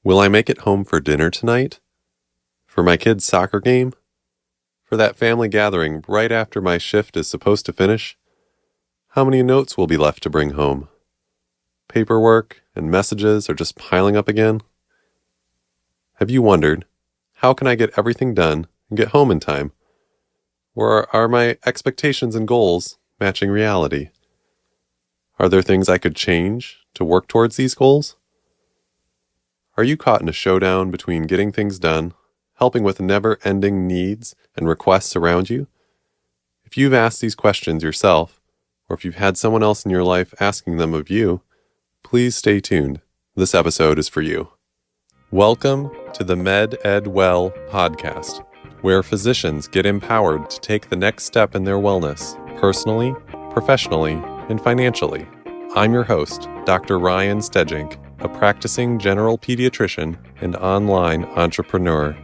Will I make it home for dinner tonight? For my kid's soccer game? For that family gathering right after my shift is supposed to finish? How many notes will be left to bring home? Paperwork and messages are just piling up again? Have you wondered, how can I get everything done and get home in time? Or are my expectations and goals matching reality? Are there things I could change to work towards these goals? Are you caught in a showdown between getting things done, helping with never-ending needs and requests around you? If you've asked these questions yourself, or if you've had someone else in your life asking them of you, please stay tuned. This episode is for you. Welcome to the MedEdWell Podcast, where physicians get empowered to take the next step in their wellness, personally, professionally, and financially. I'm your host, Dr. Ryan Stegink, a practicing general pediatrician and online entrepreneur.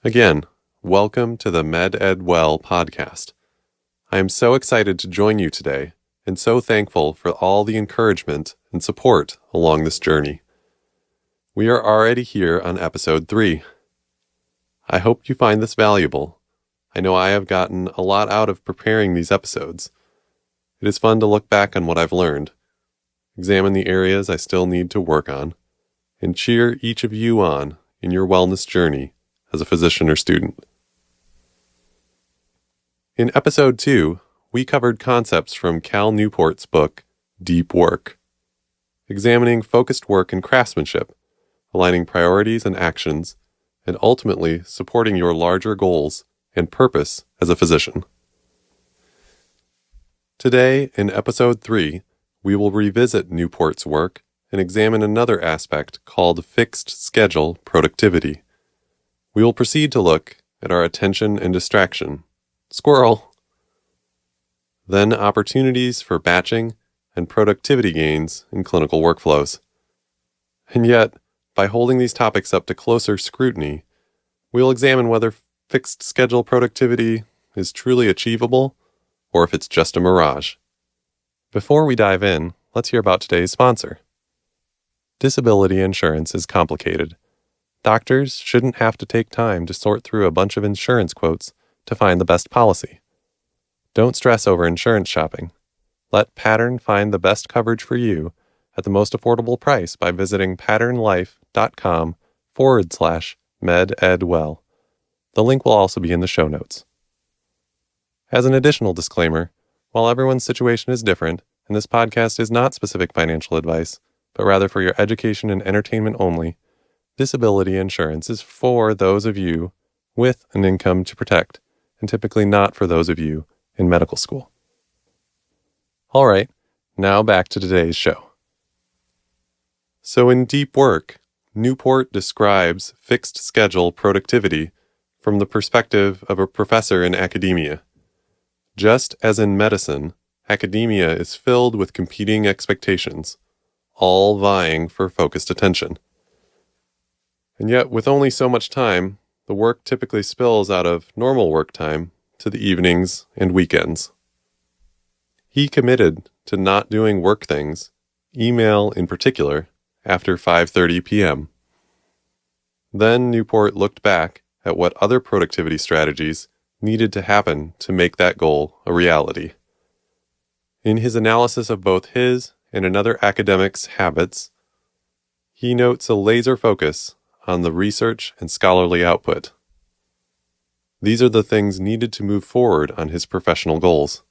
Again, welcome to the MedEdWell Podcast. I am so excited to join you today and so thankful for all the encouragement and support along this journey. We are already here on episode 3. I hope you find this valuable. I know I have gotten a lot out of preparing these episodes. It is fun to look back on what I've learned, examine the areas I still need to work on, and cheer each of you on in your wellness journey as a physician or student. In episode 2, we covered concepts from Cal Newport's book, Deep Work, examining focused work and craftsmanship, aligning priorities and actions, and ultimately supporting your larger goals and purpose as a physician. Today, in episode 3, we will revisit Newport's work and examine another aspect called fixed schedule productivity. We will proceed to look at our attention and distraction. Squirrel! Then opportunities for batching and productivity gains in clinical workflows. And yet, by holding these topics up to closer scrutiny, we'll examine whether fixed schedule productivity is truly achievable or if it's just a mirage. Before we dive in, let's hear about today's sponsor. Disability insurance is complicated. Doctors shouldn't have to take time to sort through a bunch of insurance quotes to find the best policy. Don't stress over insurance shopping. Let Pattern find the best coverage for you at the most affordable price by visiting patternlife.com/MedEdWell. The link will also be in the show notes. As an additional disclaimer, while everyone's situation is different, and this podcast is not specific financial advice, but rather for your education and entertainment only, disability insurance is for those of you with an income to protect, and typically not for those of you in medical school. All right, now back to today's show. So in Deep Work, Newport describes fixed schedule productivity from the perspective of a professor in academia. Just as in medicine, academia is filled with competing expectations, all vying for focused attention. And yet, with only so much time, the work typically spills out of normal work time to the evenings and weekends. He committed to not doing work things, email in particular, after 5:30 p.m. Then Newport looked back at what other productivity strategies needed to happen to make that goal a reality. In his analysis of both his and another academic's habits, he notes a laser focus on the research and scholarly output. These are the things needed to move forward on his professional goals.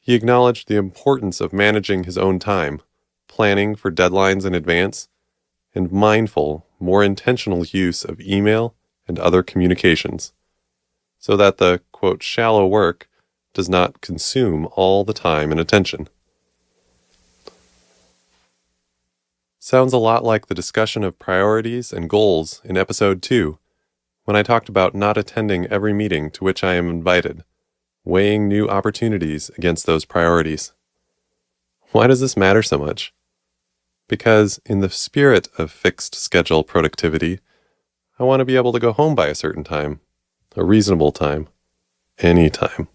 He acknowledged the importance of managing his own time, planning for deadlines in advance, and mindful, more intentional use of email and other communications, so that the, quote, shallow work does not consume all the time and attention. Sounds a lot like the discussion of priorities and goals in episode 2, when I talked about not attending every meeting to which I am invited, weighing new opportunities against those priorities. Why does this matter so much? Because in the spirit of fixed schedule productivity, I want to be able to go home by a certain time, a reasonable time, any time.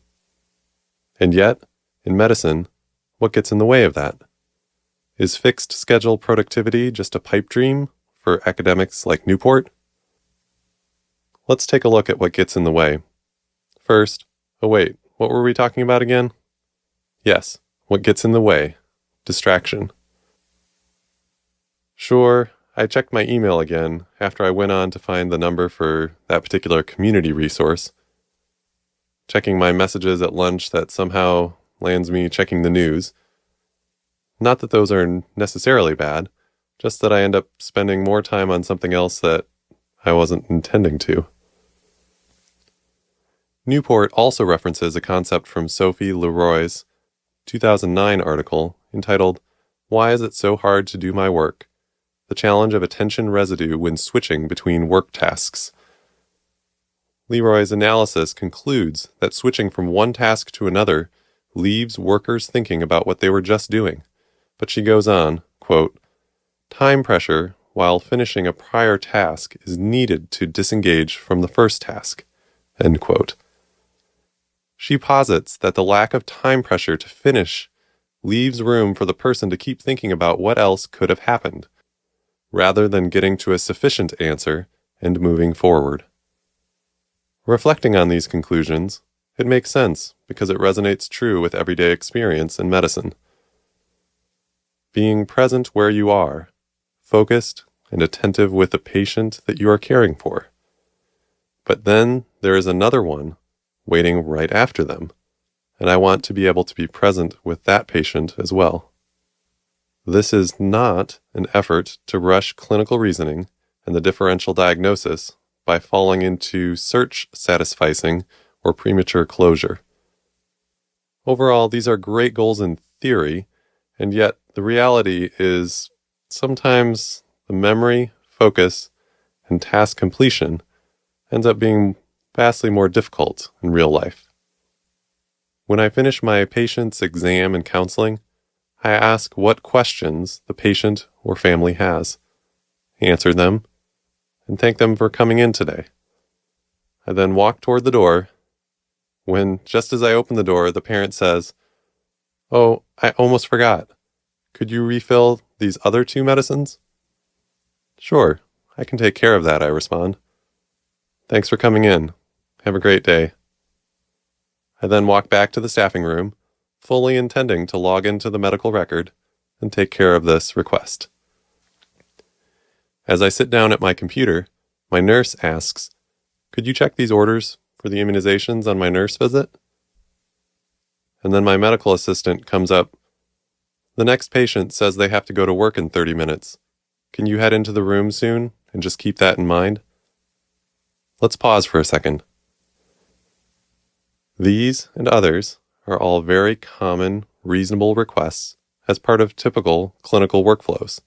And yet, in medicine, what gets in the way of that? Is fixed schedule productivity just a pipe dream for academics like Newport? Let's take a look at what gets in the way. First, what were we talking about again? Yes, what gets in the way? Distraction. Sure, I checked my email again after I went on to find the number for that particular community resource. Checking my messages at lunch that somehow lands me checking the news. Not that those are necessarily bad, just that I end up spending more time on something else that I wasn't intending to. Newport also references a concept from Sophie Leroy's 2009 article entitled, "Why is it so hard to do my work? The challenge of attention residue when switching between work tasks." Leroy's analysis concludes that switching from one task to another leaves workers thinking about what they were just doing. But she goes on, quote, "Time pressure while finishing a prior task is needed to disengage from the first task," end quote. She posits that the lack of time pressure to finish leaves room for the person to keep thinking about what else could have happened, rather than getting to a sufficient answer and moving forward. Reflecting on these conclusions, it makes sense because it resonates true with everyday experience in medicine. Being present where you are, focused and attentive with the patient that you are caring for. But then there is another one waiting right after them, and I want to be able to be present with that patient as well. This is not an effort to rush clinical reasoning and the differential diagnosis by falling into search satisficing or premature closure. Overall, these are great goals in theory, and yet the reality is sometimes the memory, focus, and task completion ends up being vastly more difficult in real life. When I finish my patient's exam and counseling, I ask what questions the patient or family has, answer them, and thank them for coming in today. I then walk toward the door when, just as I open the door, the parent says, "Oh, I almost forgot. Could you refill these other 2 medicines?" "Sure, I can take care of that," I respond. "Thanks for coming in. Have a great day." I then walk back to the staffing room, fully intending to log into the medical record and take care of this request. As I sit down at my computer, my nurse asks, "Could you check these orders for the immunizations on my nurse visit?" And then my medical assistant comes up, "The next patient says they have to go to work in 30 minutes. Can you head into the room soon and just keep that in mind?" Let's pause for a second. These and others are all very common, reasonable requests as part of typical clinical workflows,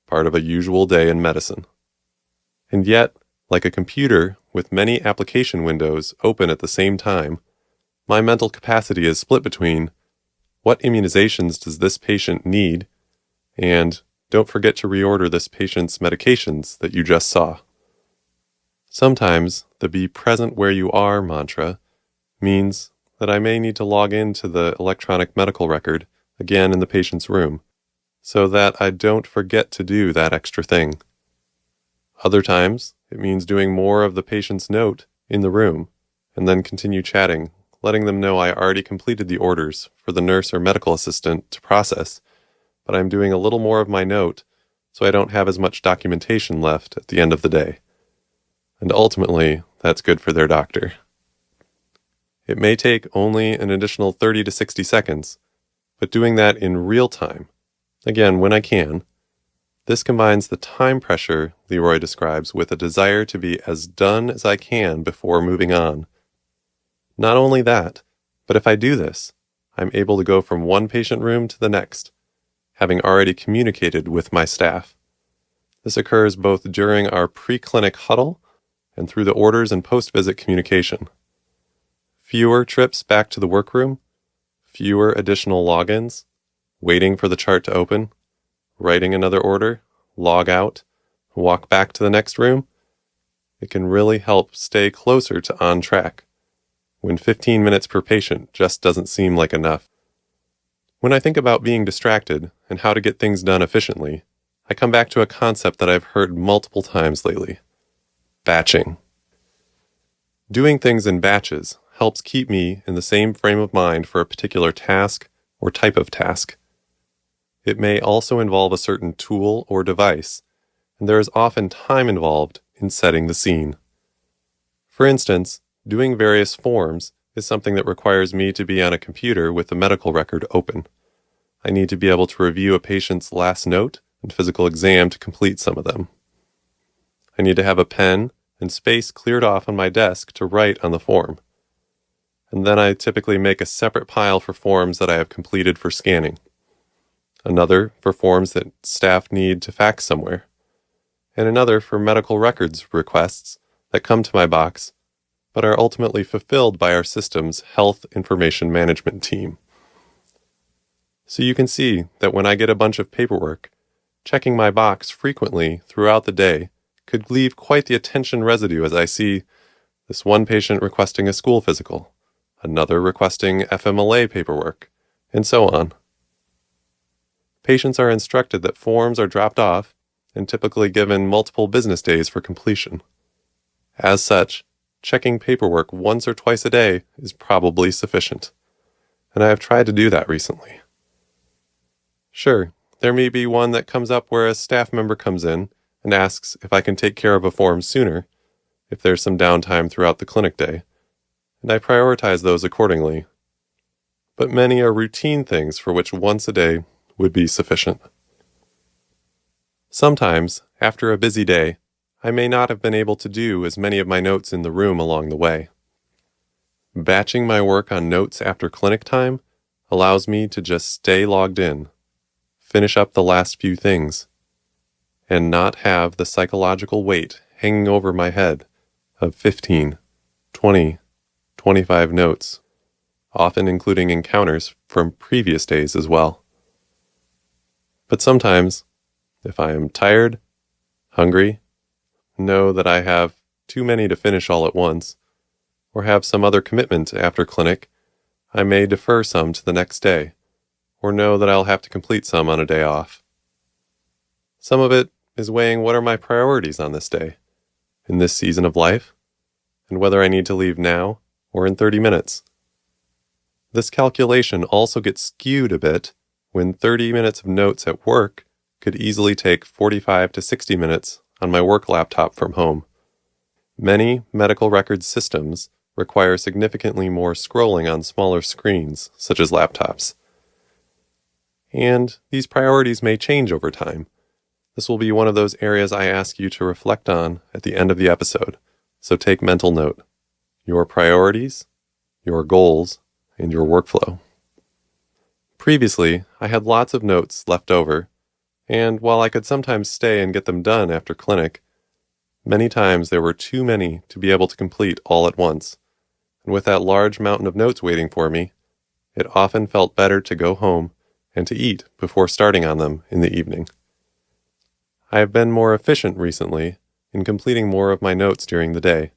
part of a usual day in medicine. And yet, like a computer with many application windows open at the same time, my mental capacity is split between what immunizations does this patient need and don't forget to reorder this patient's medications that you just saw. Sometimes the "be present where you are" mantra means that I may need to log into the electronic medical record again in the patient's room so that I don't forget to do that extra thing. Other times, it means doing more of the patient's note in the room and then continue chatting, letting them know I already completed the orders for the nurse or medical assistant to process, but I'm doing a little more of my note so I don't have as much documentation left at the end of the day. And ultimately, that's good for their doctor. It may take only an additional 30 to 60 seconds, but doing that in real time, again when I can, this combines the time pressure Leroy describes with a desire to be as done as I can before moving on. Not only that, but if I do this, I'm able to go from one patient room to the next, having already communicated with my staff. This occurs both during our pre-clinic huddle and through the orders and post-visit communication. Fewer trips back to the workroom, fewer additional logins, waiting for the chart to open, writing another order, log out, walk back to the next room. It can really help stay closer to on track when 15 minutes per patient just doesn't seem like enough. When I think about being distracted and how to get things done efficiently, I come back to a concept that I've heard multiple times lately: batching. Doing things in batches helps keep me in the same frame of mind for a particular task or type of task. It may also involve a certain tool or device, and there is often time involved in setting the scene. For instance, doing various forms is something that requires me to be on a computer with the medical record open. I need to be able to review a patient's last note and physical exam to complete some of them. I need to have a pen and space cleared off on my desk to write on the form. And then I typically make a separate pile for forms that I have completed for scanning, another for forms that staff need to fax somewhere, and another for medical records requests that come to my box but are ultimately fulfilled by our system's health information management team. So you can see that when I get a bunch of paperwork, checking my box frequently throughout the day could leave quite the attention residue as I see this one patient requesting a school physical, another requesting FMLA paperwork, and so on. Patients are instructed that forms are dropped off and typically given multiple business days for completion. As such, checking paperwork once or twice a day is probably sufficient, and I have tried to do that recently. Sure, there may be one that comes up where a staff member comes in and asks if I can take care of a form sooner, if there's some downtime throughout the clinic day, and I prioritize those accordingly. But many are routine things for which once a day would be sufficient. Sometimes, after a busy day, I may not have been able to do as many of my notes in the room along the way. Batching my work on notes after clinic time allows me to just stay logged in, finish up the last few things, and not have the psychological weight hanging over my head of 15, 20, 25 notes, often including encounters from previous days as well. But sometimes, if I am tired, hungry, know that I have too many to finish all at once, or have some other commitment after clinic, I may defer some to the next day, or know that I'll have to complete some on a day off. Some of it is weighing what are my priorities on this day, in this season of life, and whether I need to leave now or in 30 minutes. This calculation also gets skewed a bit when 30 minutes of notes at work could easily take 45 to 60 minutes on my work laptop from home. Many medical records systems require significantly more scrolling on smaller screens, such as laptops. And these priorities may change over time. This will be one of those areas I ask you to reflect on at the end of the episode, so take mental note. Your priorities, your goals, and your workflow. Previously, I had lots of notes left over, and while I could sometimes stay and get them done after clinic, many times there were too many to be able to complete all at once, and with that large mountain of notes waiting for me, it often felt better to go home and to eat before starting on them in the evening. I have been more efficient recently in completing more of my notes during the day.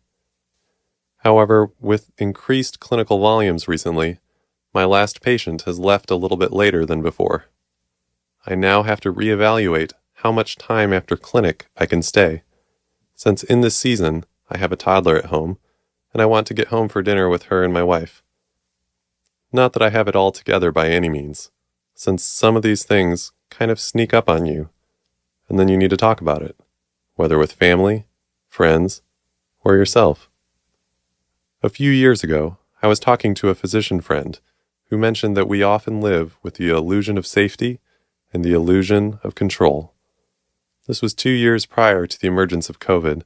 However, with increased clinical volumes recently, my last patient has left a little bit later than before. I now have to reevaluate how much time after clinic I can stay, since in this season I have a toddler at home, and I want to get home for dinner with her and my wife. Not that I have it all together by any means, since some of these things kind of sneak up on you, and then you need to talk about it, whether with family, friends, or yourself. A few years ago, I was talking to a physician friend who mentioned that we often live with the illusion of safety and the illusion of control. This was 2 years prior to the emergence of COVID,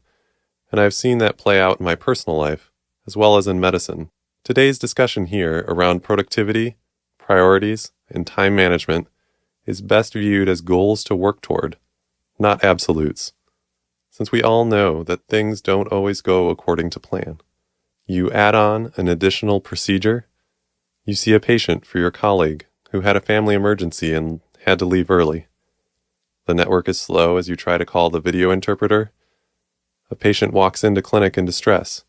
and I've seen that play out in my personal life, as well as in medicine. Today's discussion here around productivity, priorities, and time management is best viewed as goals to work toward, not absolutes, since we all know that things don't always go according to plan. You add on an additional procedure, you see a patient for your colleague who had a family emergency and had to leave early. The network is slow as you try to call the video interpreter. A patient walks into clinic in distress,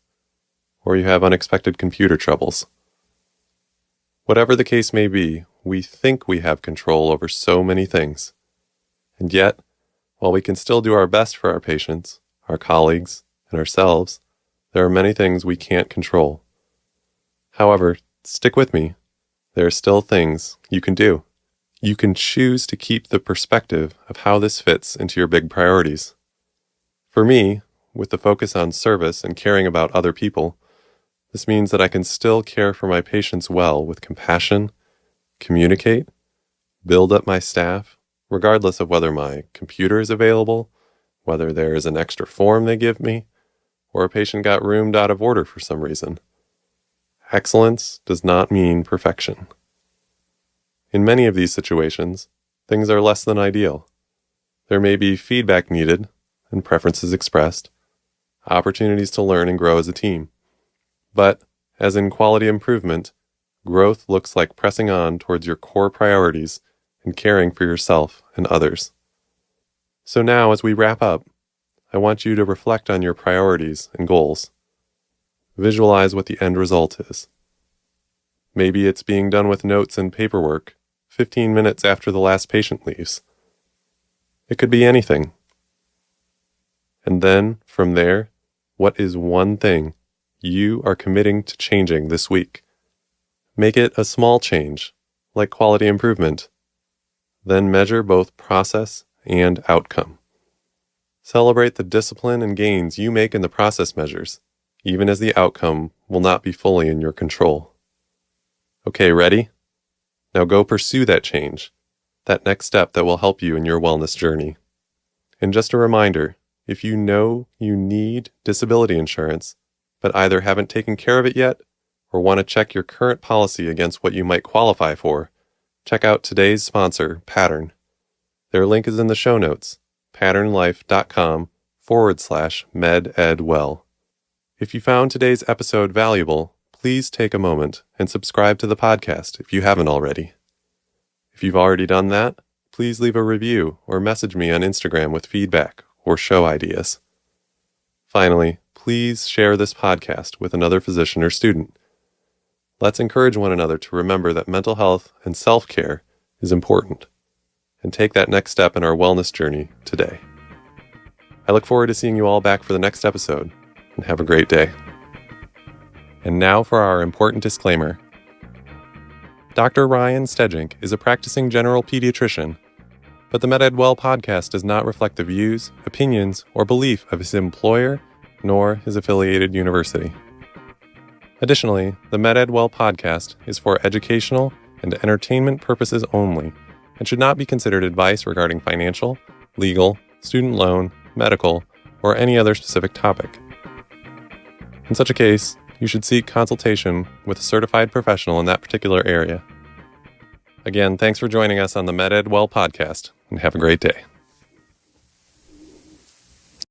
or you have unexpected computer troubles. Whatever the case may be, we think we have control over so many things. And yet, While we can still do our best for our patients, our colleagues, and ourselves, there are many things we can't control. However, stick with me. There are still things you can do. You can choose to keep the perspective of how this fits into your big priorities. For me, with the focus on service and caring about other people, this means that I can still care for my patients well with compassion, communicate, build up my staff, regardless of whether my computer is available, whether there is an extra form they give me, or a patient got roomed out of order for some reason. Excellence does not mean perfection. In many of these situations, things are less than ideal. There may be feedback needed and preferences expressed, opportunities to learn and grow as a team. But, as in quality improvement, growth looks like pressing on towards your core priorities and caring for yourself and others. So now, as we wrap up, I want you to reflect on your priorities and goals. Visualize what the end result is. Maybe it's being done with notes and paperwork 15 minutes after the last patient leaves. It could be anything. And then, from there, what is one thing you are committing to changing this week? Make it a small change, like quality improvement. Then measure both process and outcome. Celebrate the discipline and gains you make in the process measures, even as the outcome will not be fully in your control. Okay, ready? Now go pursue that change, that next step that will help you in your wellness journey. And just a reminder, if you know you need disability insurance, but either haven't taken care of it yet or want to check your current policy against what you might qualify for, check out today's sponsor, Pattern. Their link is in the show notes, patternlife.com/MedEdWell. If you found today's episode valuable, please take a moment and subscribe to the podcast if you haven't already. If you've already done that, please leave a review or message me on Instagram with feedback or show ideas. Finally, please share this podcast with another physician or student. Let's encourage one another to remember that mental health and self-care is important, and take that next step in our wellness journey today. I look forward to seeing you all back for the next episode, and have a great day. And now for our important disclaimer. Dr. Ryan Stegink is a practicing general pediatrician, but the MedEdWell Podcast does not reflect the views, opinions, or belief of his employer nor his affiliated university. Additionally, the MedEdWell Podcast is for educational and entertainment purposes only, and should not be considered advice regarding financial, legal, student loan, medical, or any other specific topic. In such a case, you should seek consultation with a certified professional in that particular area. Again, thanks for joining us on the MedEdWell Podcast, and have a great day.